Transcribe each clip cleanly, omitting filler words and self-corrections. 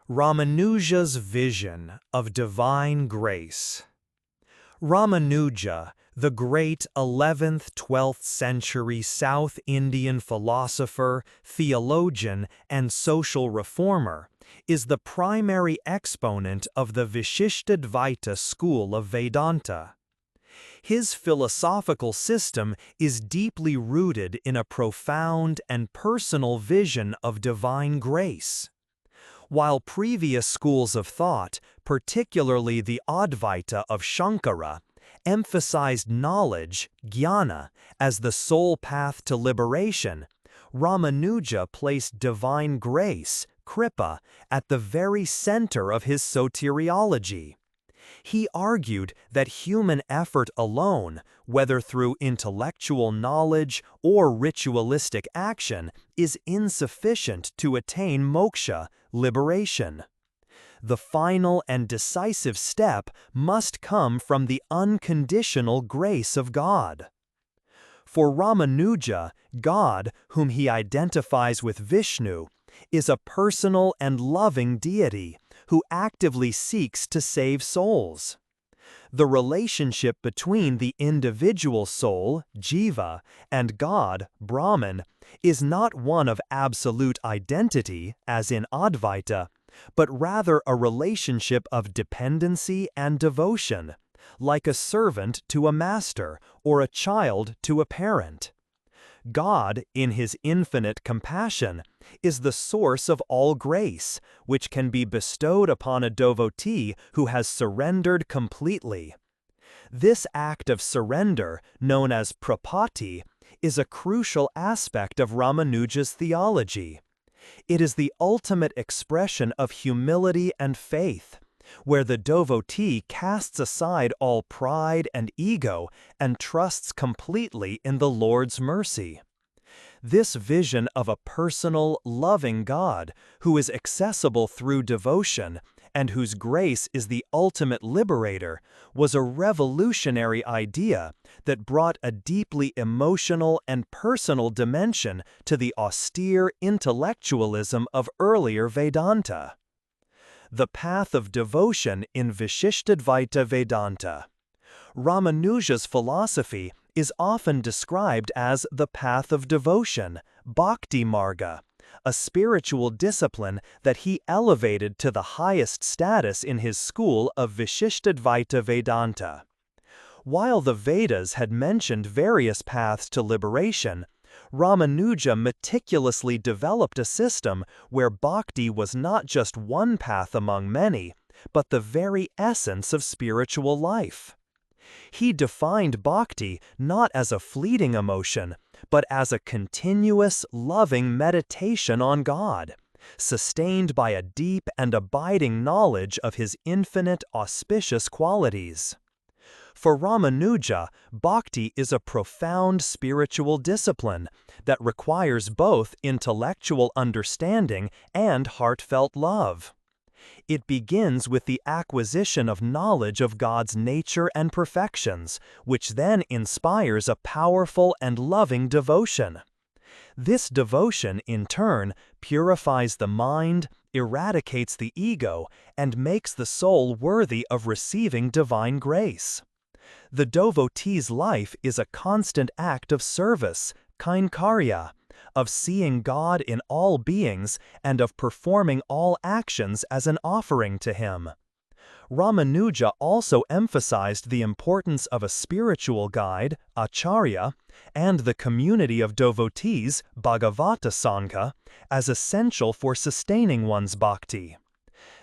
Ramanuja's vision of divine grace. Ramanuja, the great 11th–12th century South Indian philosopher, theologian, and social reformer, is the primary exponent of the Vishishtadvaita school of Vedanta. His philosophical system is deeply rooted in a profound and personal vision of divine grace. While previous schools of thought, particularly the Advaita of Shankara, emphasized knowledge, jnana, as the sole path to liberation, Ramanuja placed divine grace, kripa, at the very center of his soteriology. He argued that human effort alone, whether through intellectual knowledge or ritualistic action, is insufficient to attain moksha, liberation. The final and decisive step must come from the unconditional grace of God. For Ramanuja, God, whom he identifies with Vishnu, is a personal and loving deity who actively seeks to save souls. The relationship between the individual soul, jiva, and God, Brahman, is not one of absolute identity, as in Advaita, but rather a relationship of dependency and devotion, like a servant to a master or a child to a parent. God, in his infinite compassion, is the source of all grace, which can be bestowed upon a devotee who has surrendered completely. This act of surrender, known as prapatti, is a crucial aspect of Ramanuja's theology. It is the ultimate expression of humility and faith, where the devotee casts aside all pride and ego and trusts completely in the Lord's mercy. This vision of a personal, loving God, who is accessible through devotion and whose grace is the ultimate liberator, was a revolutionary idea that brought a deeply emotional and personal dimension to the austere intellectualism of earlier Vedanta. The path of devotion in Vishishtadvaita Vedanta. Ramanuja's philosophy is often described as the path of devotion, bhakti marga, a spiritual discipline that he elevated to the highest status in his school of Vishishtadvaita Vedanta. While the Vedas had mentioned various paths to liberation, Ramanuja meticulously developed a system where bhakti was not just one path among many, but the very essence of spiritual life. He defined bhakti not as a fleeting emotion, but as a continuous, loving meditation on God, sustained by a deep and abiding knowledge of His infinite auspicious qualities. For Ramanuja, bhakti is a profound spiritual discipline that requires both intellectual understanding and heartfelt love. It begins with the acquisition of knowledge of God's nature and perfections, which then inspires a powerful and loving devotion. This devotion, in turn, purifies the mind, eradicates the ego, and makes the soul worthy of receiving divine grace. The devotee's life is a constant act of service, kainkarya, of seeing God in all beings and of performing all actions as an offering to Him. Ramanuja also emphasized the importance of a spiritual guide, acharya, and the community of devotees, Bhagavata Sangha, as essential for sustaining one's bhakti.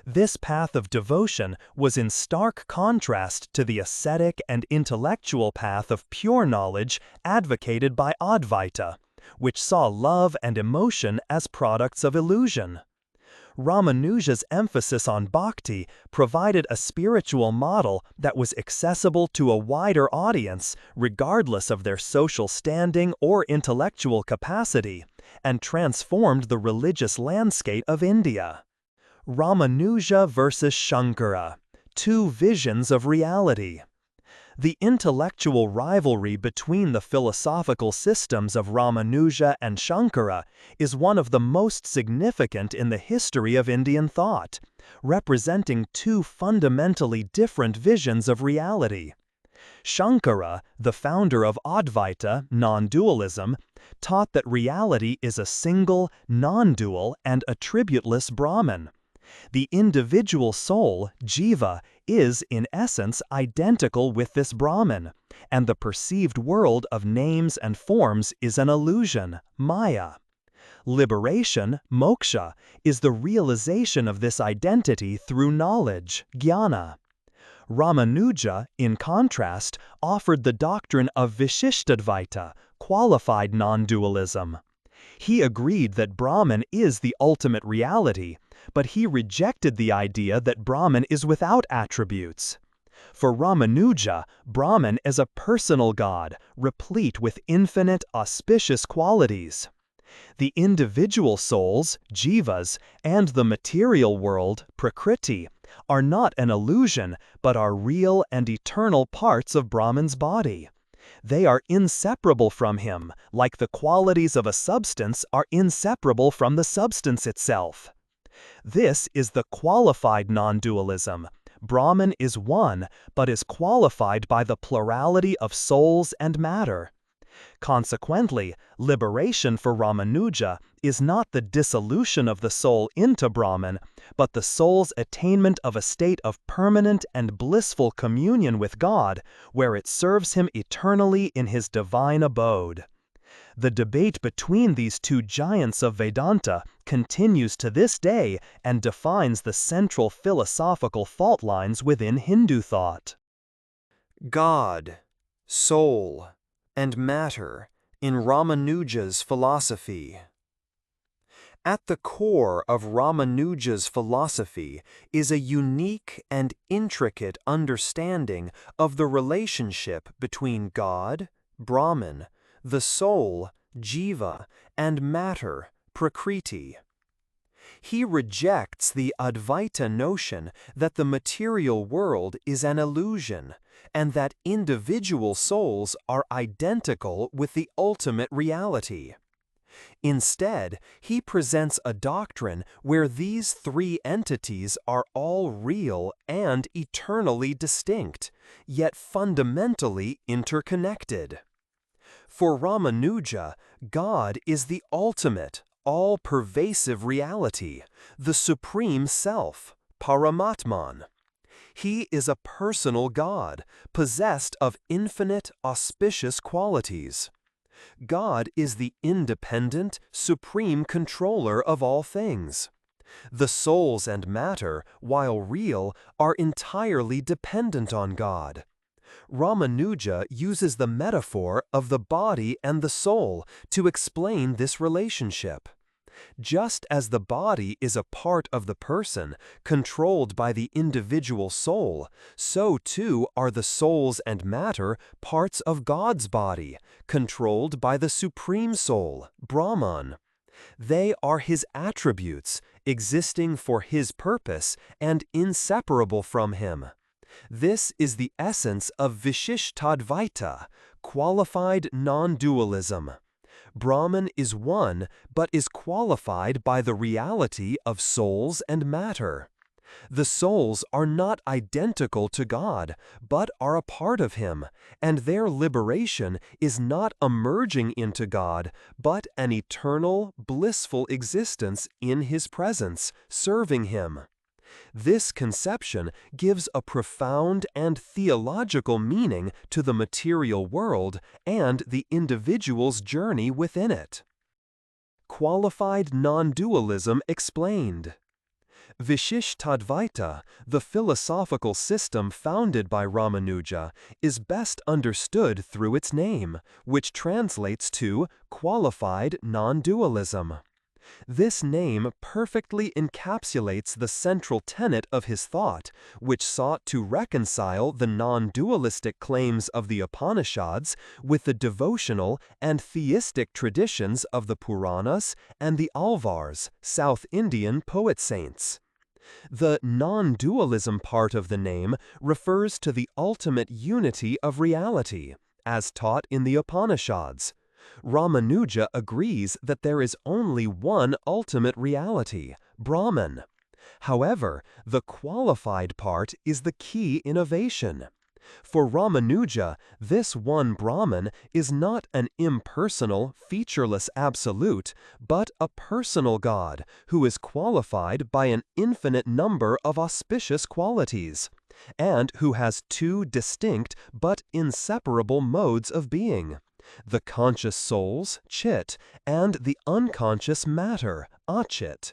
This path of devotion was in stark contrast to the ascetic and intellectual path of pure knowledge advocated by Advaita, which saw love and emotion as products of illusion. Ramanuja's emphasis on bhakti provided a spiritual model that was accessible to a wider audience regardless of their social standing or intellectual capacity, and transformed the religious landscape of India. Ramanuja versus Shankara, two visions of reality. The intellectual rivalry between the philosophical systems of Ramanuja and Shankara is one of the most significant in the history of Indian thought, representing two fundamentally different visions of reality. Shankara, the founder of Advaita, non-dualism, taught that reality is a single, non-dual, and attributeless Brahman. The individual soul, jiva, is in essence identical with this Brahman, and the perceived world of names and forms is an illusion, maya. Liberation, moksha, is the realization of this identity through knowledge, jnana. Ramanuja, in contrast, offered the doctrine of Vishishtadvaita, qualified non-dualism. He agreed that Brahman is the ultimate reality, but he rejected the idea that Brahman is without attributes. For Ramanuja, Brahman is a personal God, replete with infinite, auspicious qualities. The individual souls, jivas, and the material world, prakriti, are not an illusion, but are real and eternal parts of Brahman's body. They are inseparable from him, like the qualities of a substance are inseparable from the substance itself. This is the qualified non-dualism. Brahman is one, but is qualified by the plurality of souls and matter. Consequently, liberation for Ramanuja is not the dissolution of the soul into Brahman, but the soul's attainment of a state of permanent and blissful communion with God, where it serves him eternally in his divine abode. The debate between these two giants of Vedanta continues to this day and defines the central philosophical fault lines within Hindu thought. God, soul, and matter in Ramanuja's philosophy. At the core of Ramanuja's philosophy is a unique and intricate understanding of the relationship between God, Brahman, the soul, jiva, and matter, prakriti. He rejects the Advaita notion that the material world is an illusion, and that individual souls are identical with the ultimate reality. Instead, he presents a doctrine where these three entities are all real and eternally distinct, yet fundamentally interconnected. For Ramanuja, God is the ultimate, all-pervasive reality, the supreme self, Paramatman. He is a personal God, possessed of infinite, auspicious qualities. God is the independent, supreme controller of all things. The souls and matter, while real, are entirely dependent on God. Ramanuja uses the metaphor of the body and the soul to explain this relationship. Just as the body is a part of the person, controlled by the individual soul, so too are the souls and matter parts of God's body, controlled by the Supreme Soul, Brahman. They are his attributes, existing for his purpose and inseparable from him. This is the essence of Vishishtadvaita, qualified non-dualism. Brahman is one, but is qualified by the reality of souls and matter. The souls are not identical to God, but are a part of him, and their liberation is not a merging into God, but an eternal, blissful existence in his presence, serving him. This conception gives a profound and theological meaning to the material world and the individual's journey within it. Qualified non-dualism explained. Vishishtadvaita, the philosophical system founded by Ramanuja, is best understood through its name, which translates to qualified non-dualism. This name perfectly encapsulates the central tenet of his thought, which sought to reconcile the non-dualistic claims of the Upanishads with the devotional and theistic traditions of the Puranas and the Alvars, South Indian poet saints. The non-dualism part of the name refers to the ultimate unity of reality, as taught in the Upanishads. Ramanuja agrees that there is only one ultimate reality, Brahman. However, the qualified part is the key innovation. For Ramanuja, this one Brahman is not an impersonal, featureless absolute, but a personal God who is qualified by an infinite number of auspicious qualities, and who has two distinct but inseparable modes of being: the conscious souls, chit, and the unconscious matter, achit.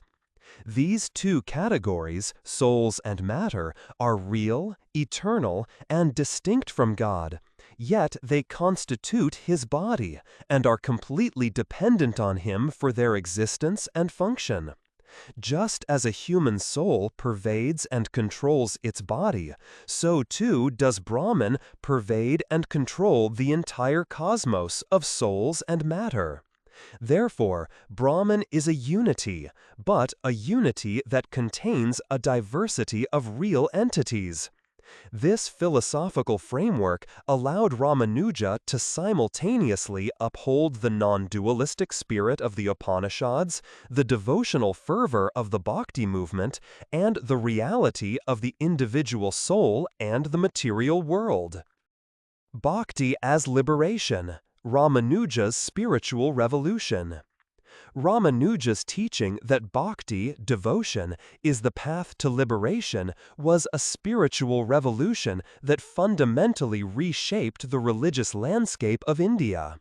These two categories, souls and matter, are real, eternal, and distinct from God, yet they constitute His body and are completely dependent on Him for their existence and function. Just as a human soul pervades and controls its body, so too does Brahman pervade and control the entire cosmos of souls and matter. Therefore, Brahman is a unity, but a unity that contains a diversity of real entities. This philosophical framework allowed Ramanuja to simultaneously uphold the non-dualistic spirit of the Upanishads, the devotional fervor of the bhakti movement, and the reality of the individual soul and the material world. Bhakti as liberation. Ramanuja's spiritual revolution. Ramanuja's teaching that bhakti, devotion, is the path to liberation was a spiritual revolution that fundamentally reshaped the religious landscape of India.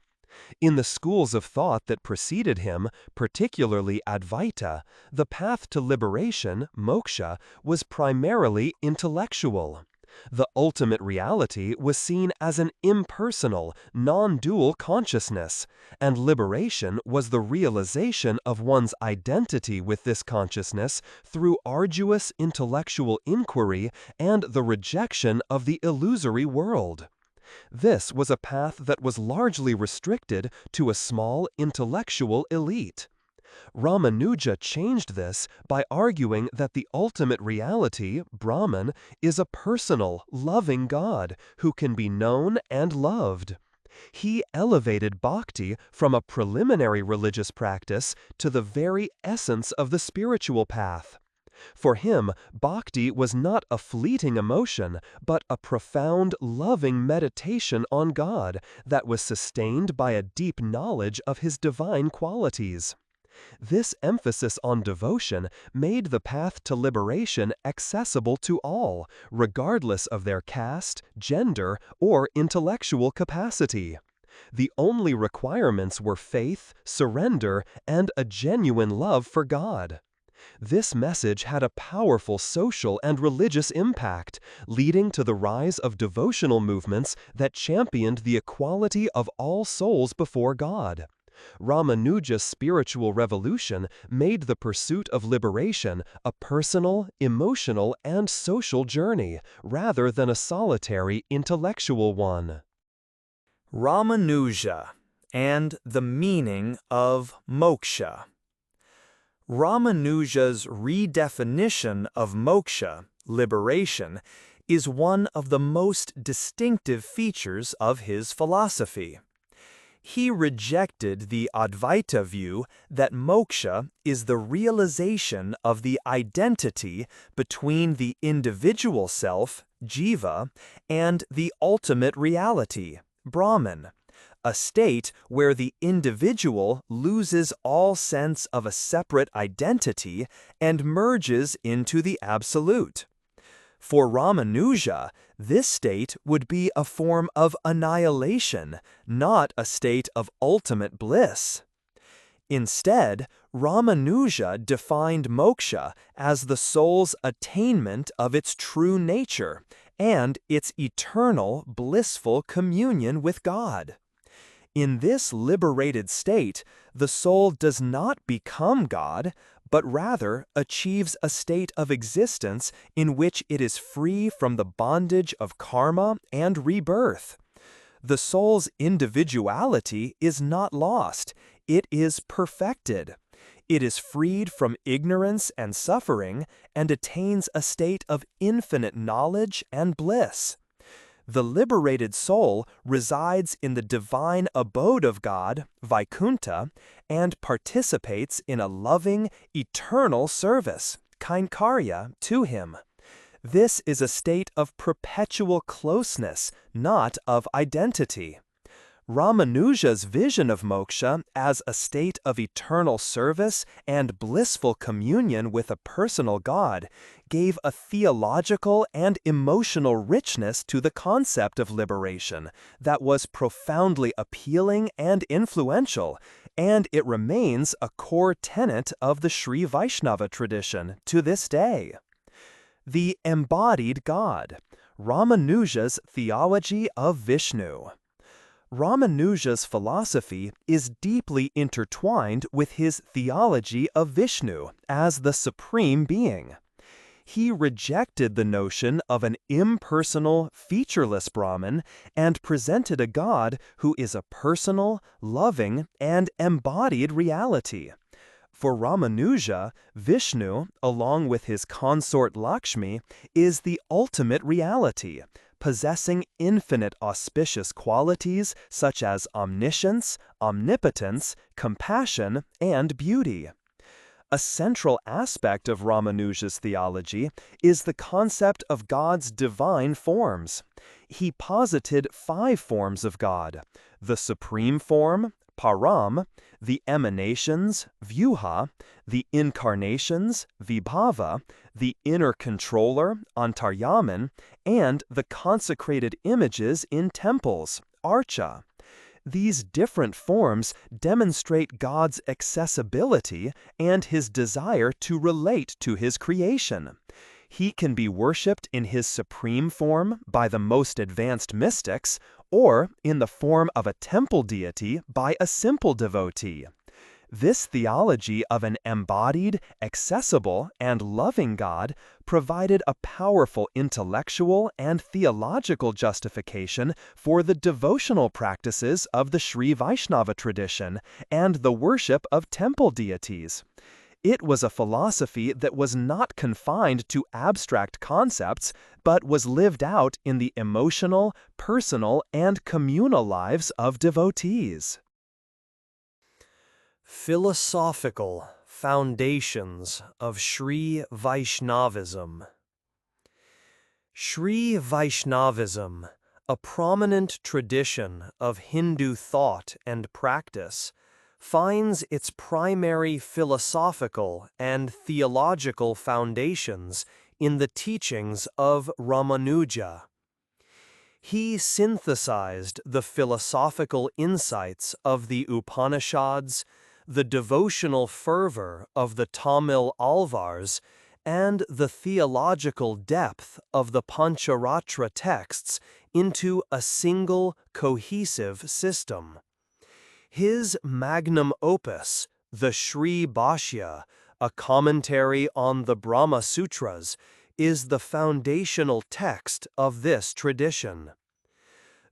In the schools of thought that preceded him, particularly Advaita, the path to liberation, moksha, was primarily intellectual. The ultimate reality was seen as an impersonal, non-dual consciousness, and liberation was the realization of one's identity with this consciousness through arduous intellectual inquiry and the rejection of the illusory world. This was a path that was largely restricted to a small intellectual elite. Ramanuja changed this by arguing that the ultimate reality, Brahman, is a personal, loving God who can be known and loved. He elevated bhakti from a preliminary religious practice to the very essence of the spiritual path. For him, bhakti was not a fleeting emotion, but a profound, loving meditation on God that was sustained by a deep knowledge of His divine qualities. This emphasis on devotion made the path to liberation accessible to all, regardless of their caste, gender, or intellectual capacity. The only requirements were faith, surrender, and a genuine love for God. This message had a powerful social and religious impact, leading to the rise of devotional movements that championed the equality of all souls before God. Ramanuja's spiritual revolution made the pursuit of liberation a personal, emotional, and social journey, rather than a solitary intellectual one. Ramanuja and the meaning of moksha. Ramanuja's redefinition of moksha, liberation, is one of the most distinctive features of his philosophy. He rejected the Advaita view that moksha is the realization of the identity between the individual self, jiva, and the ultimate reality, Brahman, a state where the individual loses all sense of a separate identity and merges into the absolute. For Ramanuja, this state would be a form of annihilation, not a state of ultimate bliss. Instead, Ramanuja defined moksha as the soul's attainment of its true nature and its eternal, blissful communion with God. In this liberated state, the soul does not become God, but rather achieves a state of existence in which it is free from the bondage of karma and rebirth. The soul's individuality is not lost, it is perfected. It is freed from ignorance and suffering and attains a state of infinite knowledge and bliss. The liberated soul resides in the divine abode of God, Vaikuntha, and participates in a loving, eternal service, Kainkarya to him. This is a state of perpetual closeness, not of identity. Ramanuja's vision of moksha as a state of eternal service and blissful communion with a personal God gave a theological and emotional richness to the concept of liberation that was profoundly appealing and influential, and it remains a core tenet of the Sri Vaishnava tradition to this day. The embodied God, Ramanuja's theology of Vishnu. Ramanuja's philosophy is deeply intertwined with his theology of Vishnu as the supreme being. He rejected the notion of an impersonal, featureless Brahman and presented a God who is a personal, loving, and embodied reality. For Ramanuja, Vishnu, along with his consort Lakshmi, is the ultimate reality, possessing infinite auspicious qualities such as omniscience, omnipotence, compassion, and beauty. A central aspect of Ramanuja's theology is the concept of God's divine forms. He posited 5 forms of God: the supreme form, Param, the emanations, Vyuha, the incarnations, Vibhava, the inner controller, Antaryaman, and the consecrated images in temples, Archa. These different forms demonstrate God's accessibility and his desire to relate to his creation. He can be worshipped in his supreme form by the most advanced mystics, or in the form of a temple deity by a simple devotee. This theology of an embodied, accessible, and loving God provided a powerful intellectual and theological justification for the devotional practices of the Sri Vaishnava tradition and the worship of temple deities. It was a philosophy that was not confined to abstract concepts, but was lived out in the emotional, personal, and communal lives of devotees. Philosophical foundations of Sri Vaishnavism. Sri Vaishnavism, a prominent tradition of Hindu thought and practice, finds its primary philosophical and theological foundations in the teachings of Ramanuja. He synthesized the philosophical insights of the Upanishads, the devotional fervor of the Tamil Alvars, and the theological depth of the Pancharatra texts into a single, cohesive system. His magnum opus, the Sri Bhashya, a commentary on the Brahma Sutras, is the foundational text of this tradition.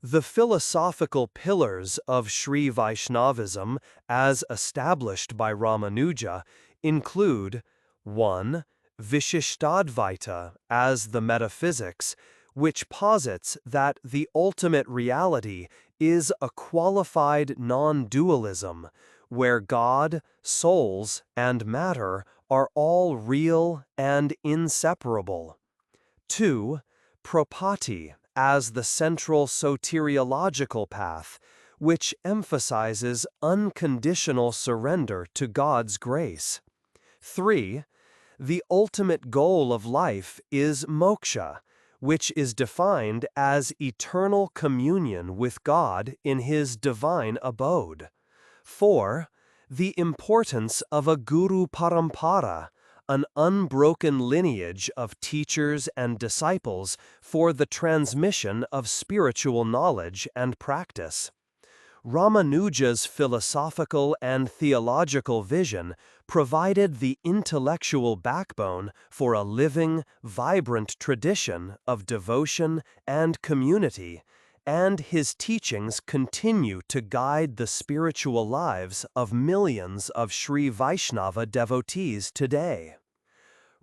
The philosophical pillars of Sri Vaishnavism, as established by Ramanuja, include 1. Vishishtadvaita as the metaphysics, which posits that the ultimate reality is a qualified non-dualism, where God, souls, and matter are all real and inseparable. 2. Propati as the central soteriological path, which emphasizes unconditional surrender to God's grace. 3. The ultimate goal of life is moksha, which is defined as eternal communion with God in His divine abode. 4. The importance of a guru parampara, an unbroken lineage of teachers and disciples for the transmission of spiritual knowledge and practice. Ramanuja's philosophical and theological vision provided the intellectual backbone for a living, vibrant tradition of devotion and community, and his teachings continue to guide the spiritual lives of millions of Sri Vaishnava devotees today.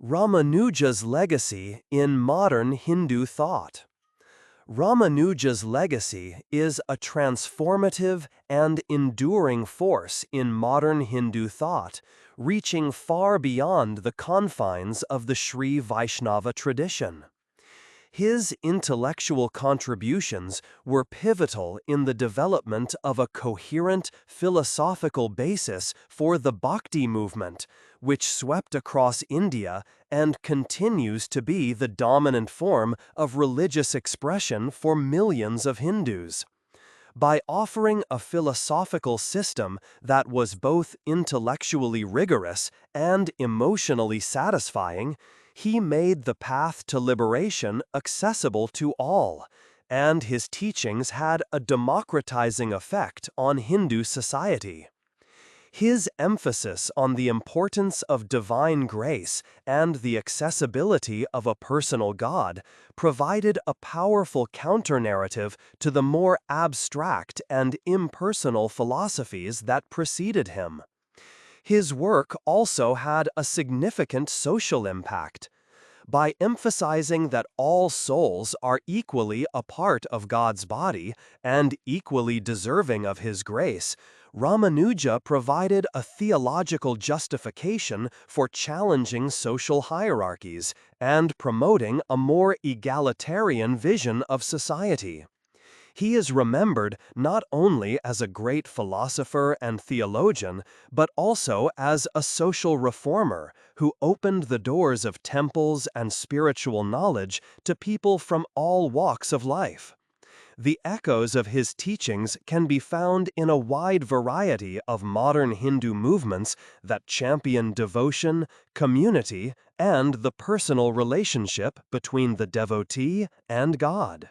Ramanuja's legacy in modern Hindu thought. Ramanuja's legacy is a transformative and enduring force in modern Hindu thought, reaching far beyond the confines of the Sri Vaishnava tradition. His intellectual contributions were pivotal in the development of a coherent philosophical basis for the bhakti movement, which swept across India and continues to be the dominant form of religious expression for millions of Hindus. By offering a philosophical system that was both intellectually rigorous and emotionally satisfying, he made the path to liberation accessible to all, and his teachings had a democratizing effect on Hindu society. His emphasis on the importance of divine grace and the accessibility of a personal God provided a powerful counter-narrative to the more abstract and impersonal philosophies that preceded him. His work also had a significant social impact. By emphasizing that all souls are equally a part of God's body and equally deserving of His grace, Ramanuja provided a theological justification for challenging social hierarchies and promoting a more egalitarian vision of society. He is remembered not only as a great philosopher and theologian, but also as a social reformer who opened the doors of temples and spiritual knowledge to people from all walks of life. The echoes of his teachings can be found in a wide variety of modern Hindu movements that champion devotion, community, and the personal relationship between the devotee and God.